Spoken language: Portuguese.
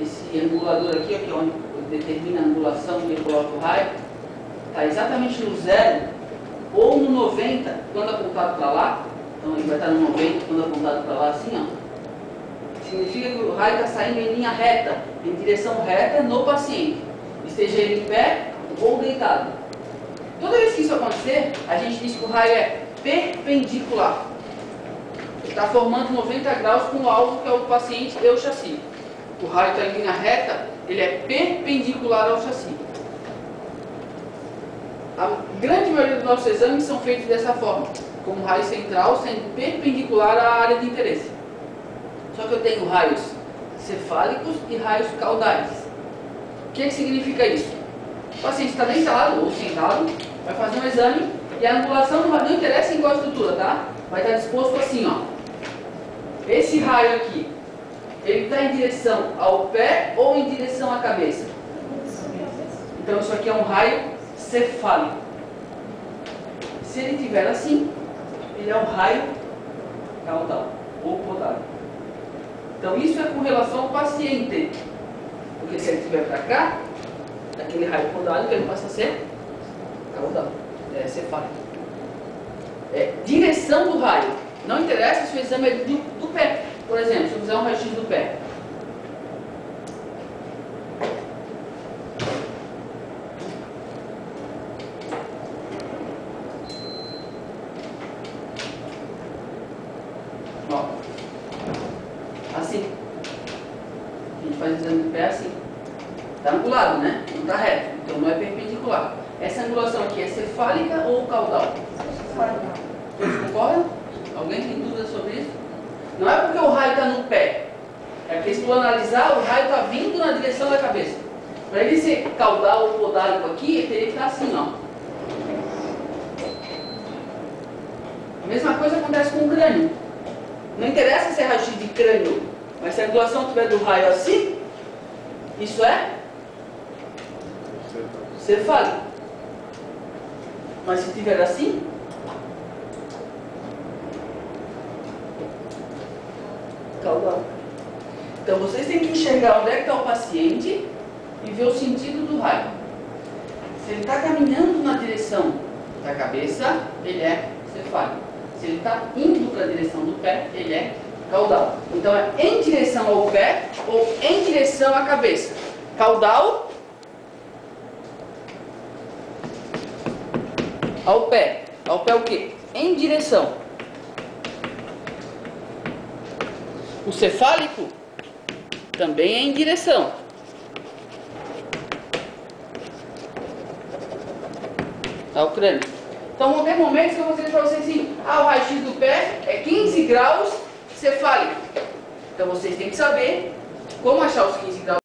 esse angulador aqui, que é onde determina a angulação que coloca o raio, está exatamente no 0 ou no 90 quando apontado para lá. Então ele vai estar no 90 quando apontado para lá, assim, ó. Significa que o raio está saindo em linha reta, em direção reta no paciente, esteja ele em pé ou deitado. Toda vez que isso acontecer, a gente diz que o raio é perpendicular. Ele está formando 90 graus com o alvo, que é o paciente e o chassi. O raio está em linha reta, ele é perpendicular ao chassi. A grande maioria dos nossos exames são feitos dessa forma, com o raio central sendo perpendicular à área de interesse. Só que eu tenho raios cefálicos e raios caudais. O que significa isso? O paciente está deitado ou sentado, vai fazer um exame e a angulação não interessa em qual estrutura, tá? Vai estar disposto assim, ó. Esse raio aqui, ele está em direção ao pé ou em direção à cabeça? Então isso aqui é um raio cefálico. Se ele estiver assim, ele é um raio caudal ou podal. Então isso é com relação ao paciente. Porque se ele estiver para cá, aquele raio podálico ele passa a ser caudal, cefálico. Direção do raio. Não interessa se o exame é do pé. Por exemplo, se eu fizer um raio-x do pé. Ó. Assim. A gente faz o exame do pé assim. Está angulado, né? Não está reto. Então não é perpendicular. Essa angulação aqui é cefálica ou caudal? Cefálica. Todos concordam? Alguém tem dúvida sobre isso? Não é porque o raio está no pé. É porque se tu analisar, o raio está vindo na direção da cabeça. Para ele ser caudal ou podálico aqui, ele teria que estar assim, ó. A mesma coisa acontece com o crânio. Não interessa se é raio-x de crânio, mas se a angulação estiver do raio assim, isso é cefálico. Mas se estiver assim, caudal. Então vocês têm que enxergar onde é que está o paciente e ver o sentido do raio. Se ele está caminhando na direção da cabeça, ele é cefálico. Se ele está indo para a direção do pé, ele é caudal. Então é em direção ao pé ou em direção à cabeça. Caudal ao pé. Ao pé o quê? Em direção. O cefálico também é em direção. Ao crânio. Então, vão ter momentos que eu vou dizer para vocês assim: o raio-x do pé é 15 graus cefálico. Então, vocês têm que saber como achar os 15 graus.